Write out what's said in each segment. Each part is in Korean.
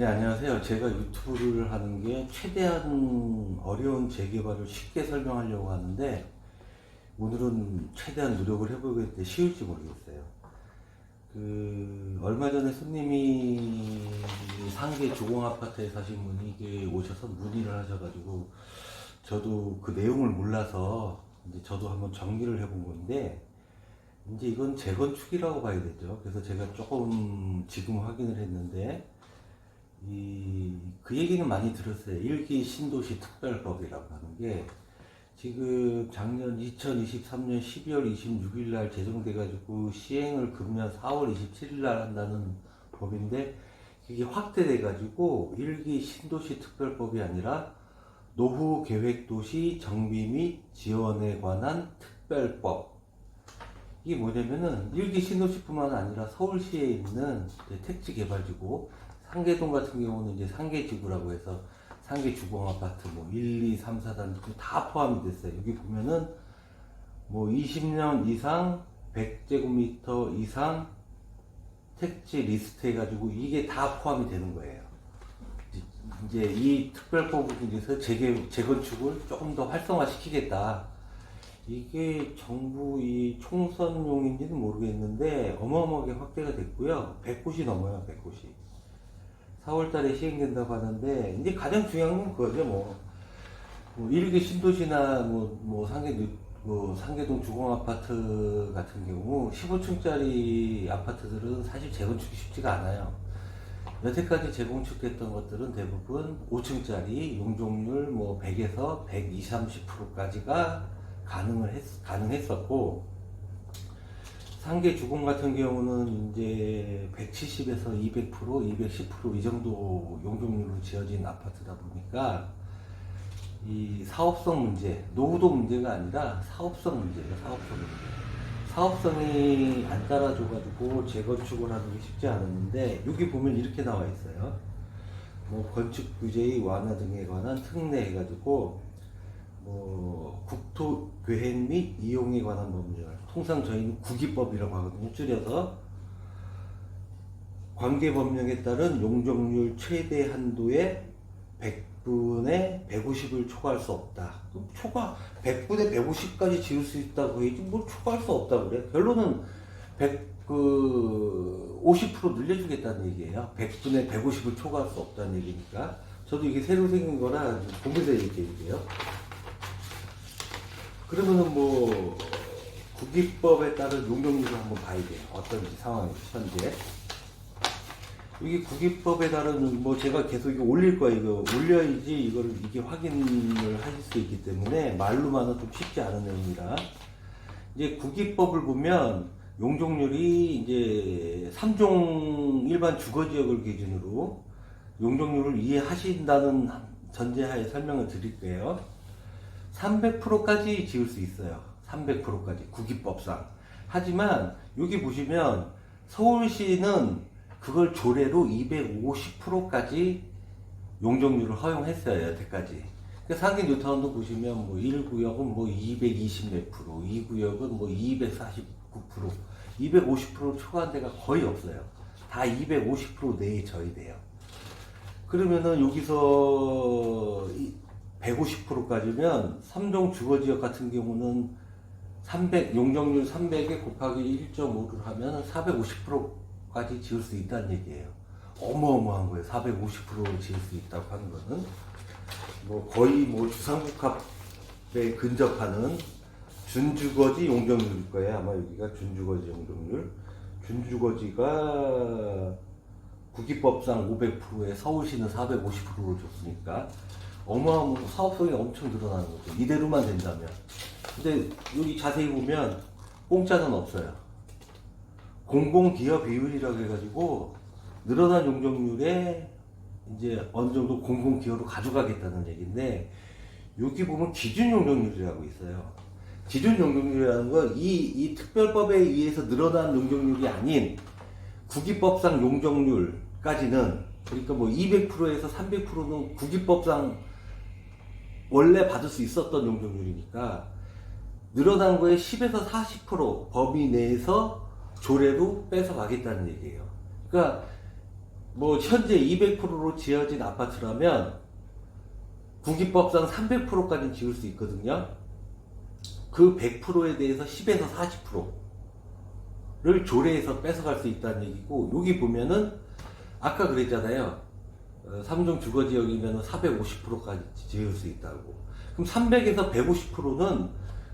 네, 안녕하세요. 제가 유튜브를 하는 게 최대한 어려운 재개발을 쉽게 설명하려고 하는데, 오늘은 최대한 노력을 해보겠는데 쉬울지 모르겠어요. 얼마 전에 손님이 상계 주공 아파트에 사신 분이 이게 오셔서 문의를 하셔가지고, 저도 그 내용을 몰라서 이제 저도 한번 정리를 해본 건데, 이제 이건 재건축이라고 봐야 되죠. 그래서 제가 조금 지금 확인을 했는데, 그 얘기는 많이 들었어요. 일기 신도시 특별법이라고 하는 게 지금 작년 2023년 12월 26일 날 제정돼가지고 시행을 금년 4월 27일 날 한다는 법인데, 이게 확대돼가지고 일기 신도시 특별법이 아니라 노후계획도시 정비 및 지원에 관한 특별법. 이게 뭐냐면은 일기 신도시뿐만 아니라 서울시에 있는 택지 개발지구, 상계동 같은 경우는 이제 상계지구라고 해서 상계주공 아파트 뭐 1, 2, 3, 4단지 다 포함이 됐어요. 여기 보면은 뭐 20년 이상 100제곱미터 이상 택지 리스트 해가지고 이게 다 포함이 되는 거예요. 이제 이 특별법을 위해서 재건축을 조금 더 활성화시키겠다. 이게 정부 이 총선용인지는 모르겠는데 어마어마하게 확대가 됐고요. 100곳이 넘어요, 100곳이. 4월달에 시행된다고 하는데, 이제 가장 중요한 건 그거죠. 일개 신도시나 상계동 주공아파트 같은 경우 15층짜리 아파트들은 사실 재건축이 쉽지가 않아요. 여태까지 재건축됐던 것들은 대부분 5층짜리 용적률 100에서 120, 30%까지가 가능했었고, 상계 주공 같은 경우는 이제 170에서 200%, 210%이 정도 용적률로 지어진 아파트다 보니까 이 사업성 문제, 노후도 문제가 아니라 사업성 문제예요. 사업성 문제. 사업성이 안 따라줘가지고 재건축을 하는 게 쉽지 않았는데, 여기 보면 이렇게 나와 있어요. 건축 규제의 완화 등에 관한 특례 해가지고 국토 계획 및 이용에 관한 법률, 통상 저희는 국이법이라고 하거든요. 줄여서 관계 법령에 따른 용적률 최대 한도의 100분의 150을 초과할 수 없다. 100분의 150까지 지을 수 있다고 해야지 뭘 초과할 수 없다고 그래. 결론은 50% 늘려주겠다는 얘기예요. 100분의 150을 초과할 수 없다는 얘기니까. 저도 이게 새로 생긴 거라 공부해서 얘기해요. 그러면은 국기법에 따른 용적률을 한번 봐야 돼요. 어떤지 상황이 현재. 이게 국기법에 따른 제가 계속 이거 올릴 거예요. 이거 올려야지 이게 확인을 하실 수 있기 때문에 말로만은 좀 쉽지 않은 내용이라. 이제 국기법을 보면 용적률이 이제 3종 일반 주거지역을 기준으로 용적률을 이해하신다는 전제하에 설명을 드릴게요. 300%까지 지을 수 있어요. 300%까지 국기법상. 하지만 여기 보시면 서울시는 그걸 조례로 250%까지 용적률을 허용했어요. 여태까지. 상계 뉴타운도 보시면 1구역은 220 몇 프로, 2구역은 249%, 250% 초과한 데가 거의 없어요. 다 250% 내에 저희돼요. 그러면은 여기서 150%까지면 3종 주거지역 같은 경우는 용적률 300에 곱하기 1.5를 하면 450%까지 지을 수 있다는 얘기예요. 어마어마한 거예요. 450% 지을 수 있다고 하는 거는. 거의 주상복합에 근접하는 준주거지 용적률일 거예요. 아마 여기가 준주거지 용적률. 준주거지가 국기법상 500%에 서울시는 450%를 줬으니까 어마어마한 사업성이 엄청 늘어나는 거죠. 이대로만 된다면. 근데 여기 자세히 보면 공짜는 없어요. 공공기여 비율이라고 해가지고 늘어난 용적률에 이제 어느 정도 공공기여로 가져가겠다는 얘기인데, 여기 보면 기준 용적률이라고 있어요. 기준 용적률이라는 건 이 특별법에 의해서 늘어난 용적률이 아닌 국기법상 용적률까지는, 그러니까 200%에서 300%는 국기법상 원래 받을 수 있었던 용적률이니까 늘어난 거에 10에서 40% 범위 내에서 조례로 뺏어 가겠다는 얘기예요. 그러니까 뭐 현재 200%로 지어진 아파트라면 국기법상 300%까지 지을 수 있거든요. 그 100%에 대해서 10에서 40%를 조례에서 뺏어갈 수 있다는 얘기고, 여기 보면은 아까 그랬잖아요. 3종 주거지역이면 450%까지 지을 수 있다고. 그럼 300에서 150%는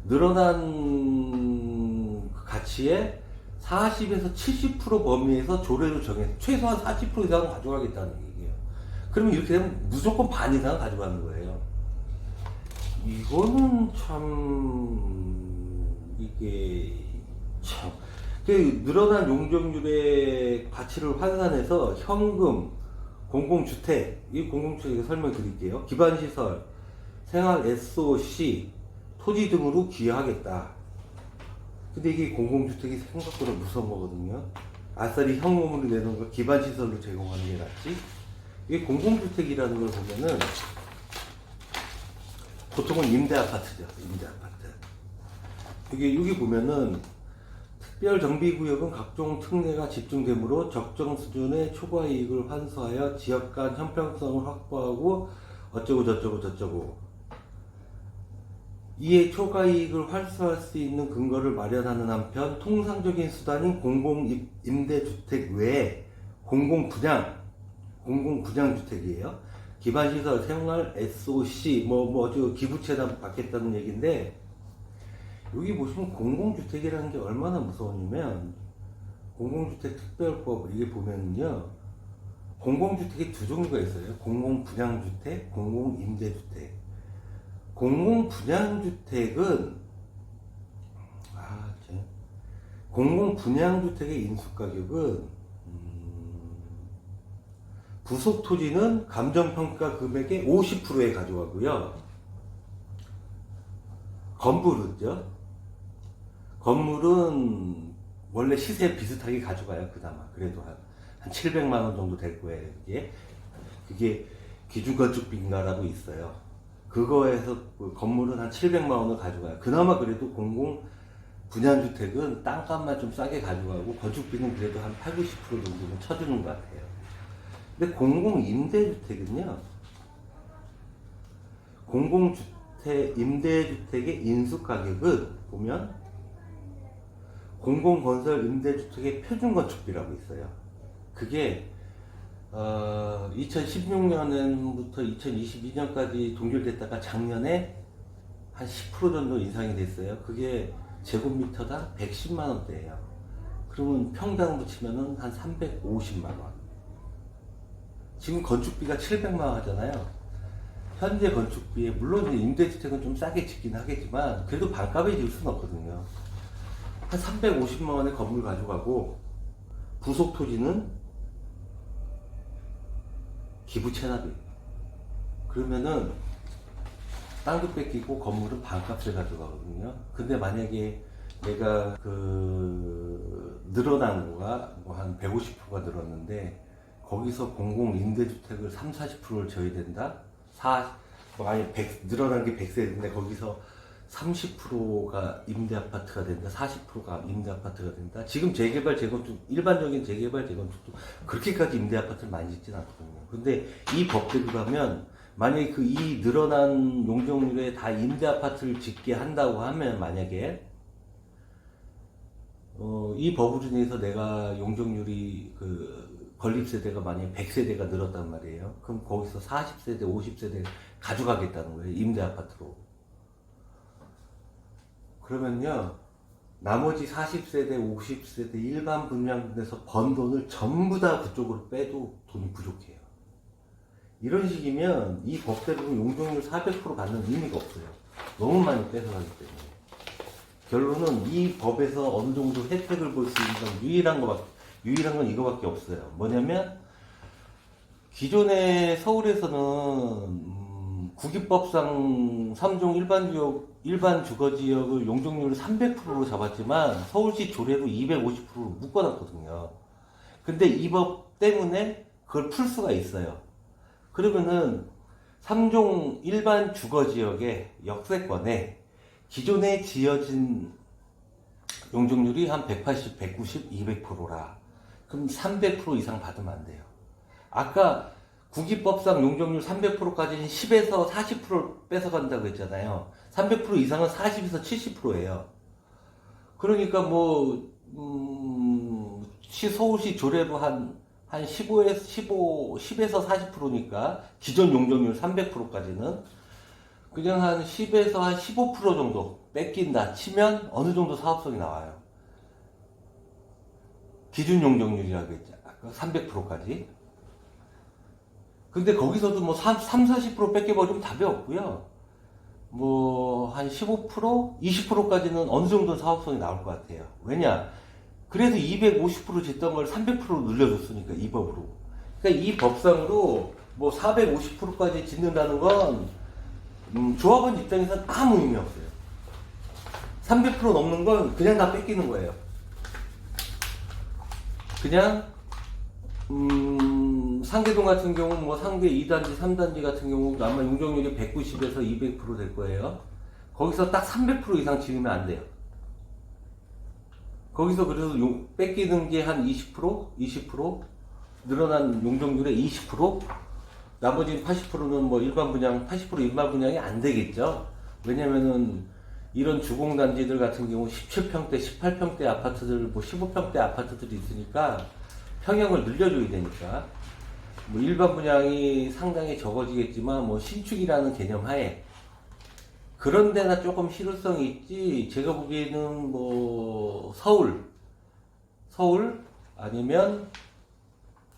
늘어난 가치의 40에서 70% 범위에서 조례로 정해서 최소한 40% 이상은 가져가겠다는 얘기예요. 그러면 이렇게 되면 무조건 반 이상은 가져가는 거예요. 이거는 참, 이게 참, 늘어난 용적률의 가치를 환산해서 현금, 공공주택, 이 공공주택 설명드릴게요. 기반시설, 생활 SOC, 토지 등으로 기여하겠다. 근데 이게 공공주택이 생각보다 무서운 거거든요. 아싸리 현금으로 내는 걸 기반시설로 제공하는 게 낫지. 이게 공공주택이라는 걸 보면은 보통은 임대아파트죠. 임대아파트. 여기 보면은 특별정비구역은 각종 특례가 집중되므로 적정 수준의 초과이익을 환수하여 지역 간 형평성을 확보하고 어쩌고 저쩌고 저쩌고, 이에 초과이익을 환수할 수 있는 근거를 마련하는 한편 통상적인 수단인 공공임대주택 외에 공공분양주택이에요. 기반시설, 생활, SOC, 기부채납 받겠다는 얘기인데, 여기 보시면 공공주택이라는 게 얼마나 무서우냐면, 공공주택 특별법, 이게 보면은요, 공공주택이 두 종류가 있어요. 공공분양주택, 공공임대주택. 공공분양주택은, 공공분양주택의 인수가격은, 부속토지는 감정평가 금액의 50%에 가져가고요. 건물은 원래 시세 비슷하게 가져가요. 그나마 그래도 한 700만 원 정도 될 거예요. 그게 기준건축비인가라고 있어요. 그거에서 건물은 한 700만 원을 가져가요. 그나마 그래도 공공 분양주택은 땅값만 좀 싸게 가져가고 건축비는 그래도 한 8, 90% 정도는 쳐주는 것 같아요. 근데 공공임대주택은요, 임대주택의 인수가격은 보면 공공건설 임대주택의 표준건축비라고 있어요. 그게 2016년부터 2022년까지 동결됐다가 작년에 한 10% 정도 인상이 됐어요. 그게 제곱미터당 110만 원대예요. 그러면 평당 붙이면은 한 350만 원. 지금 건축비가 700만 원 하잖아요. 현재 건축비에 물론 임대주택은 좀 싸게 짓긴 하겠지만 그래도 반값에 지을 수는 없거든요. 한 350만 원의 건물 가져가고 부속 토지는 기부 체납이에요. 그러면은 땅도 뺏기고 건물은 반값에 가져가거든요. 근데 만약에 내가 늘어난 거가 뭐 한 150%가 늘었는데 거기서 공공 임대주택을 3, 40%를 져야 된다? 늘어난 게 100세인데 거기서 30%가 임대 아파트가 된다, 40%가 임대 아파트가 된다. 지금 재개발, 재건축, 일반적인 재개발, 재건축도 그렇게까지 임대 아파트를 많이 짓진 않거든요. 근데 이 법대로라면 만약에 이 늘어난 용적률에 다 임대 아파트를 짓게 한다고 하면, 만약에 이 법으로 인해서 내가 용적률이 건립세대가 만약에 100세대가 늘었단 말이에요. 그럼 거기서 40세대, 50세대 가져가겠다는 거예요. 임대 아파트로. 그러면요, 나머지 40세대, 50세대 일반 분양에서 번 돈을 전부 다 그쪽으로 빼도 돈이 부족해요. 이런 식이면 이 법대로 용적률 400% 받는 의미가 없어요. 너무 많이 뺏어가기 때문에. 결론은 이 법에서 어느 정도 혜택을 볼 수 있는 건 유일한 건 이거밖에 없어요. 뭐냐면, 기존에 서울에서는 국유법상 3종 일반 주거지역을 용적률을 300%로 잡았지만 서울시 조례로 250%로 묶어놨거든요. 근데 이 법 때문에 그걸 풀 수가 있어요. 그러면은 3종 일반 주거지역의 역세권에 기존에 지어진 용적률이 한 180, 190, 200%라. 그럼 300% 이상 받으면 안 돼요. 아까 국기법상 용적률 300%까지는 10에서 40%를 뺏어간다고 했잖아요. 300% 이상은 40에서 70%예요. 그러니까 뭐 서울시 조례로 한 10에서 40%니까 기존 용적률 300%까지는 그냥 한 10에서 한 15% 정도 뺏긴다 치면 어느 정도 사업성이 나와요. 기준 용적률이라고 했죠. 300%까지. 근데 거기서도 뭐 40% 뺏겨버리면 답이 없고요. 뭐 한 15%, 20%까지는 어느 정도 사업성이 나올 것 같아요. 왜냐? 그래도 250% 짓던 걸 300%로 늘려줬으니까 이 법으로. 그러니까 이 법상으로 뭐 450%까지 짓는다는 건 조합원 입장에서는 아무 의미 없어요. 300% 넘는 건 그냥 다 뺏기는 거예요. 그냥 상계동 같은 경우는 뭐 상계 2단지, 3단지 같은 경우 아마 용적률이 190에서 200% 될 거예요. 거기서 딱 300% 이상 지으면 안 돼요. 거기서 그래서 뺏기는 게 한 20%, 20%, 늘어난 용적률의 20%, 나머지 80%는 뭐 일반 분양, 80% 일반 분양이 안 되겠죠. 왜냐면은 이런 주공단지들 같은 경우 17평대, 18평대 아파트들, 뭐 15평대 아파트들이 있으니까 평형을 늘려줘야 되니까. 뭐 일반 분양이 상당히 적어지겠지만 뭐 신축이라는 개념 하에 그런 데나 조금 실효성이 있지. 제가 보기에는 뭐 서울 아니면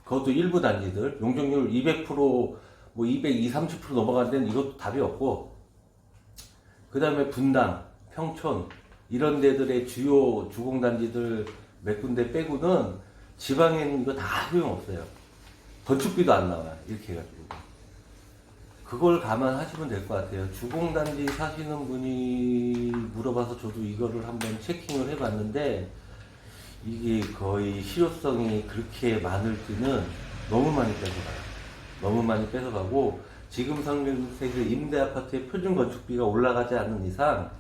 그것도 일부 단지들 용적률 200%, 뭐 220, 30% 넘어가는 데는 이것도 답이 없고, 그 다음에 분당, 평촌 이런 데들의 주요 주공단지들 몇 군데 빼고는 지방에는 이거 다 소용없어요. 건축비도 안 나와요. 이렇게 해가지고 그걸 감안하시면 될 것 같아요. 주공단지 사시는 분이 물어봐서 저도 이거를 한번 체킹을 해봤는데 이게 거의 실효성이 그렇게 많을지는 너무 많이 뺏어가요. 너무 많이 뺏어가고 지금 상태에서 임대아파트의 표준 건축비가 올라가지 않는 이상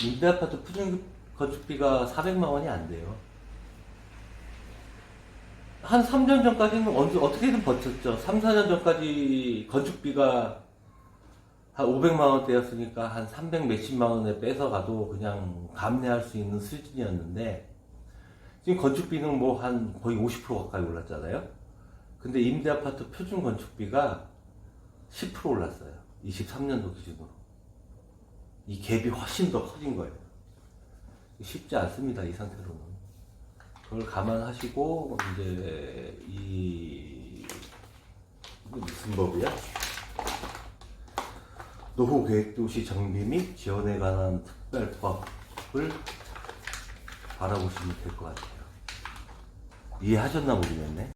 임대아파트 표준 건축비가 400만 원이 안 돼요. 한 3년 전까지는 어떻게든 버텼죠. 3, 4년 전까지 건축비가 한 500만 원대였으니까 한 300 몇십만 원에 뺏어가도 그냥 감내할 수 있는 수준이었는데 지금 건축비는 뭐 한 거의 50% 가까이 올랐잖아요. 근데 임대아파트 표준 건축비가 10% 올랐어요. 23년도 기준으로. 이 갭이 훨씬 더 커진 거예요. 쉽지 않습니다. 이 상태로는. 그걸 감안하시고 이제 이게 무슨 법이야? 노후계획도시 정비 및 지원에 관한 특별법을 바라보시면 될 것 같아요. 이해하셨나 모르겠네.